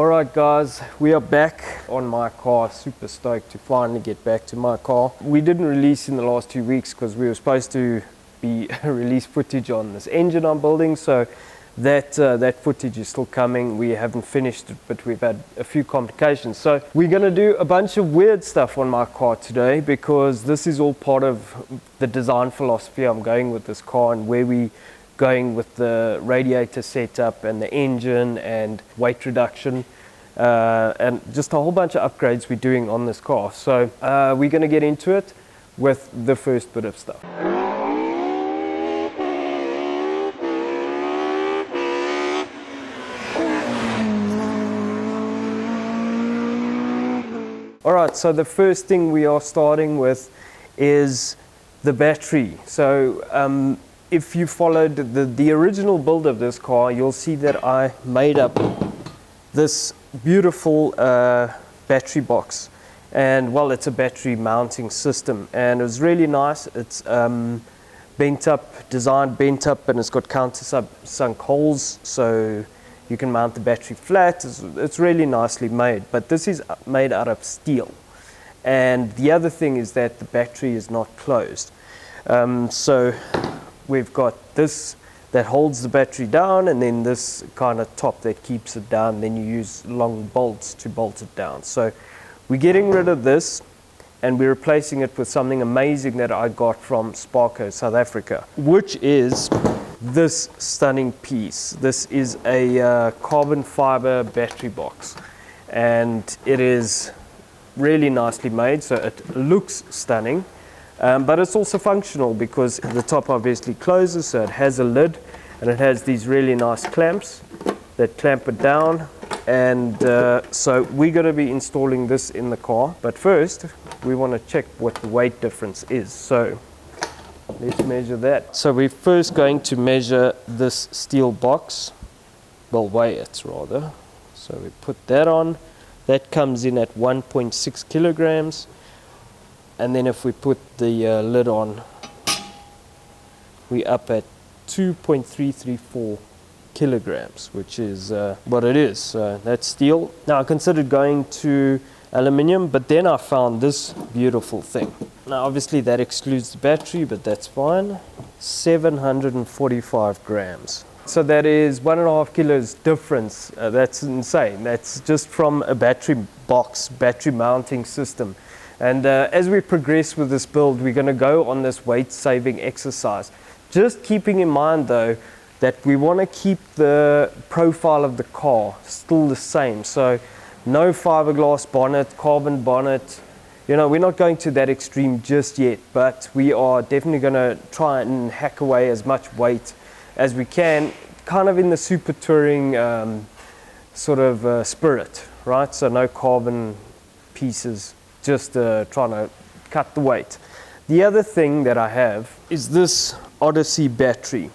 Alright guys, we are back on my car. Super stoked to finally get back to my car. We didn't release in the last 2 weeks because we were supposed to be release footage on this engine I'm building, so that footage is still coming. We haven't finished it, but we've had a few complications. So we're going to do a bunch of weird stuff on my car today, because this is all part of the design philosophy I'm going with this car, and where we going with the radiator setup and the engine and weight reduction, and just a whole bunch of upgrades we're doing on this car. So we're going to get into it with the first bit of stuff. Alright, so the first thing we are starting with is the battery. So if you followed the original build of this car, you'll see that I made up this beautiful battery box. And well, it's a battery mounting system, and it was really nice. It's bent up, designed bent up, and it's got countersunk holes, so you can mount the battery flat. It's really nicely made, but this is made out of steel. And the other thing is that the battery is not closed. So we've got this that holds the battery down, and then this kind of top that keeps it down. Then you use long bolts to bolt it down. So we're getting rid of this, and we're replacing it with something amazing that I got from Sparco, South Africa, which is this stunning piece. This is a carbon fiber battery box, and it is really nicely made, so it looks stunning, but it's also functional, because the top obviously closes, so it has a lid, and it has these really nice clamps that clamp it down. And so we're going to be installing this in the car, but first we want to check what the weight difference is. So let's measure that. So we're first going to measure this steel box, well, weigh it rather. So we put that on. That comes in at 1.6 kilograms. And then if we put the lid on, we're up at 2.334 kilograms, which is what it is. So that's steel. Now I considered going to aluminium, but then I found this beautiful thing. Now obviously that excludes the battery, but that's fine. 745 grams. So that is 1.5 kilos difference. That's insane. That's just from a battery box, battery mounting system. And as we progress with this build, we're going to go on this weight saving exercise. Just keeping in mind though, that we want to keep the profile of the car still the same. So no fiberglass bonnet, carbon bonnet. You know, we're not going to that extreme just yet, but we are definitely going to try and hack away as much weight as we can, kind of in the super touring sort of spirit, right? So no carbon pieces, just trying to cut the weight. The other thing that I have is this Odyssey battery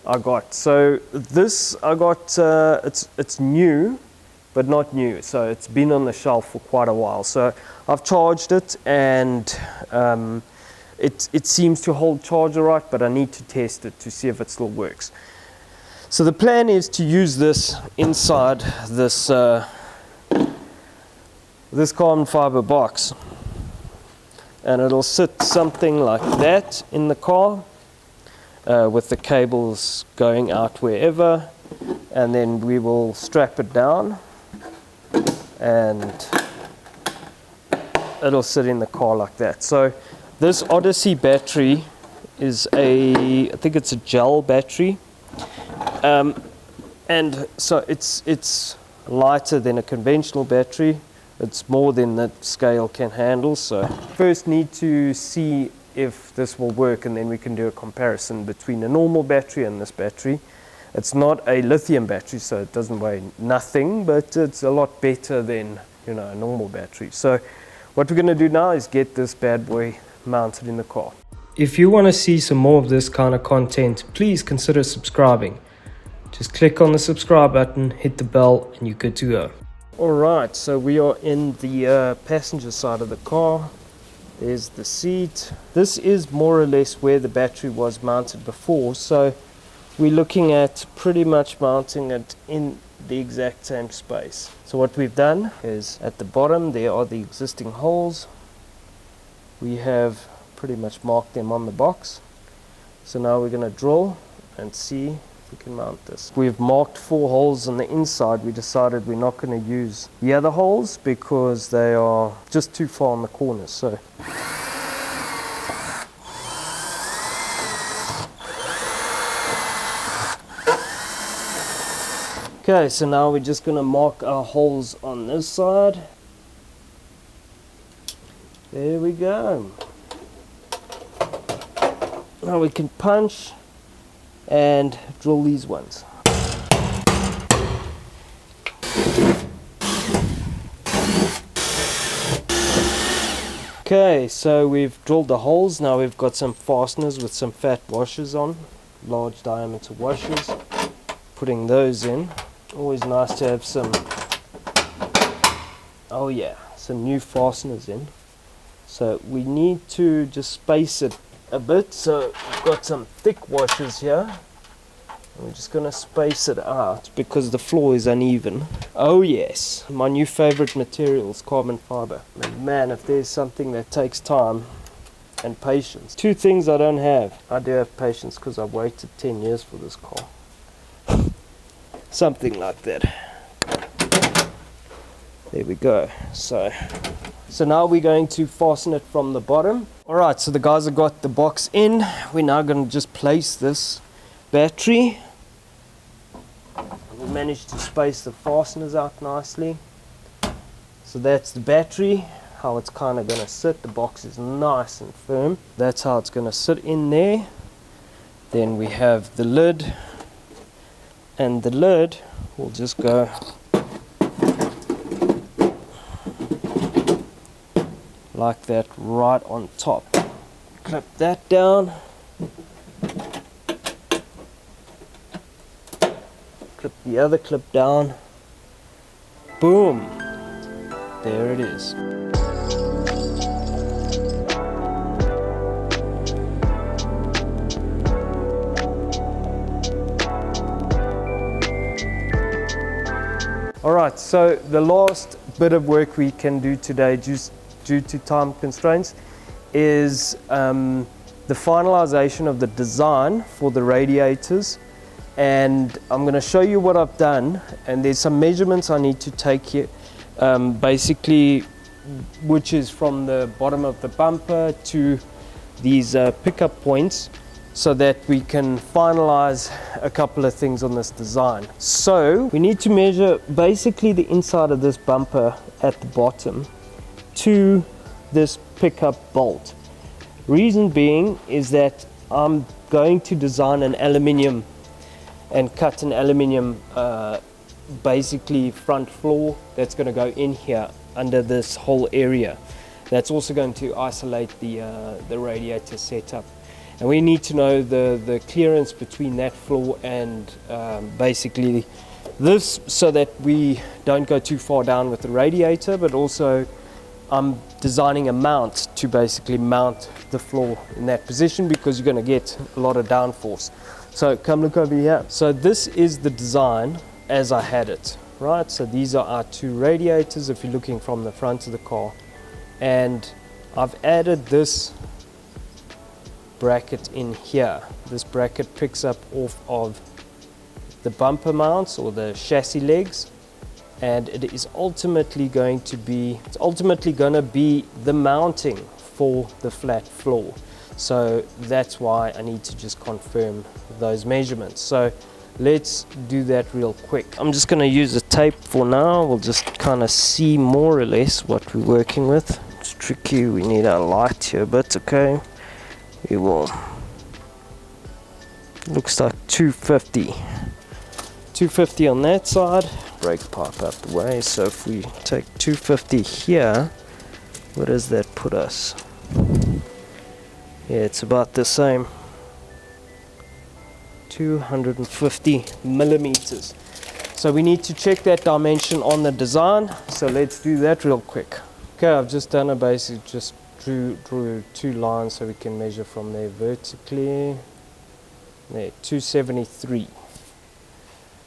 I got. So this I got, it's new, but not new. So it's been on the shelf for quite a while. So I've charged it, and it seems to hold charge all right, but I need to test it to see if it still works. So the plan is to use this inside this this carbon fiber box, and it'll sit something like that in the car, with the cables going out wherever, and then we will strap it down and it'll sit in the car like that. So this Odyssey battery is I think it's a gel battery, and so it's lighter than a conventional battery. It's more than that scale can handle. So first need to see if this will work, and then we can do a comparison between a normal battery and this battery. It's not a lithium battery, so it doesn't weigh nothing, but it's a lot better than, you know, a normal battery. So what we're going to do now is get this bad boy mounted in the car. If you want to see some more of this kind of content, please consider subscribing. Just click on the subscribe button, hit the bell, and you're good to go. Alright, so we are in the passenger side of the car. There's the seat. This is more or less where the battery was mounted before, so we're looking at pretty much mounting it in the exact same space. So what we've done is at the bottom there are the existing holes. We have pretty much marked them on the box. So now we're going to drill and see if we can mount this. We've marked 4 holes on the inside. We decided we're not going to use the other holes because they are just too far on the corners. So okay, so now we're just going to mark our holes on this side. There we go. Now we can punch and drill these ones. Okay, so we've drilled the holes. Now we've got some fasteners with some fat washers on, large diameter washers. Putting those in. Always nice to have some, oh yeah, some new fasteners in. So we need to just space it a bit. So we've got some thick washers here. And we're just going to space it out because the floor is uneven. Oh yes, my new favorite material is carbon fiber. And man, if there's something that takes time and patience. 2 things I don't have. I do have patience because I've waited 10 years for this car. Something like that. There we go. So now we're going to fasten it from the bottom. Alright, so the guys have got the box in. We're now going to just place this battery. We managed to space the fasteners out nicely. So that's the battery, how it's kind of going to sit. The box is nice and firm. That's how it's going to sit in there. Then we have the lid. And the lid will just go like that right on top. Clip that down. Clip the other clip down. Boom! There it is. Alright, so the last bit of work we can do today, just due to time constraints, is the finalization of the design for the radiators. And I'm going to show you what I've done, and there's some measurements I need to take here, basically, which is from the bottom of the bumper to these pickup points, so that we can finalize a couple of things on this design. So we need to measure basically the inside of this bumper at the bottom to this pickup bolt. Reason being is that I'm going to design an aluminium and cut an aluminium basically front floor that's going to go in here under this whole area. That's also going to isolate the radiator setup. And we need to know the clearance between that floor and basically this, so that we don't go too far down with the radiator, but also I'm designing a mount to basically mount the floor in that position, because you're going to get a lot of downforce. So come look over here. So this is the design as I had it, right? So these are our 2 radiators if you're looking from the front of the car. And I've added this bracket in here. This bracket picks up off of the bumper mounts or the chassis legs, and it is ultimately going to be the mounting for the flat floor. So that's why I need to just confirm those measurements. So let's do that real quick. I'm just going to use a tape for now. We'll just kind of see more or less what we're working with. It's tricky, we need our light here, but okay. We will, looks like 250 on that side, brake pipe out the way. So if we take 250 here, what does that put us? Yeah, it's about the same, 250 millimeters. So we need to check that dimension on the design, so let's do that real quick. Okay, I've just done a basic, just drew 2 lines so we can measure from there vertically. There, 273.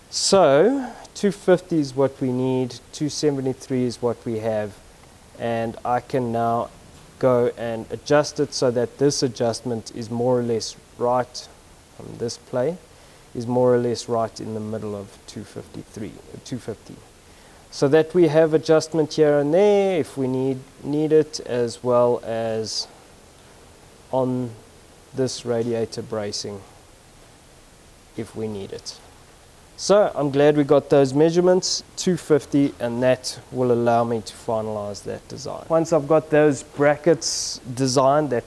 So 250 is what we need, 273 is what we have, and I can now go and adjust it so that this adjustment is more or less right on this play, is more or less right in the middle of 250. So that we have adjustment here and there if we need it, as well as on this radiator bracing if we need it. So I'm glad we got those measurements, 250, and that will allow me to finalize that design. Once I've got those brackets designed, that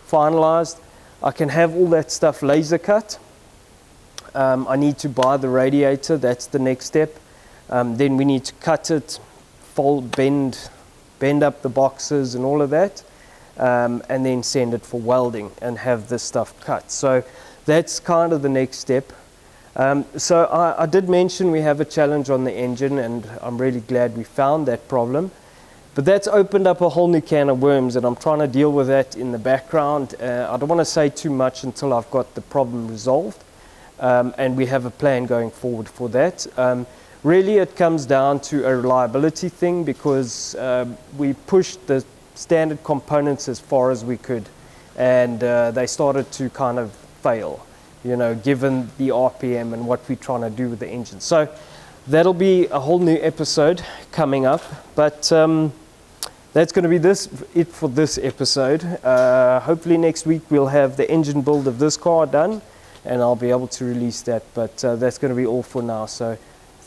finalized, I can have all that stuff laser cut. I need to buy the radiator, that's the next step. Then we need to cut it, bend up the boxes and all of that, and then send it for welding and have this stuff cut. So that's kind of the next step. So I did mention we have a challenge on the engine, and I'm really glad we found that problem. But that's opened up a whole new can of worms, and I'm trying to deal with that in the background. I don't want to say too much until I've got the problem resolved, and we have a plan going forward for that. Really, it comes down to a reliability thing, because we pushed the standard components as far as we could, and they started to kind of fail, you know, given the RPM and what we're trying to do with the engine. So that'll be a whole new episode coming up, but that's going to be it for this episode. Hopefully next week we'll have the engine build of this car done, and I'll be able to release that, but that's going to be all for now. So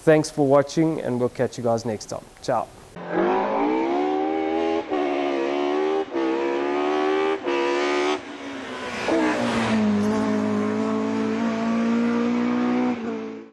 thanks for watching, and we'll catch you guys next time. Ciao.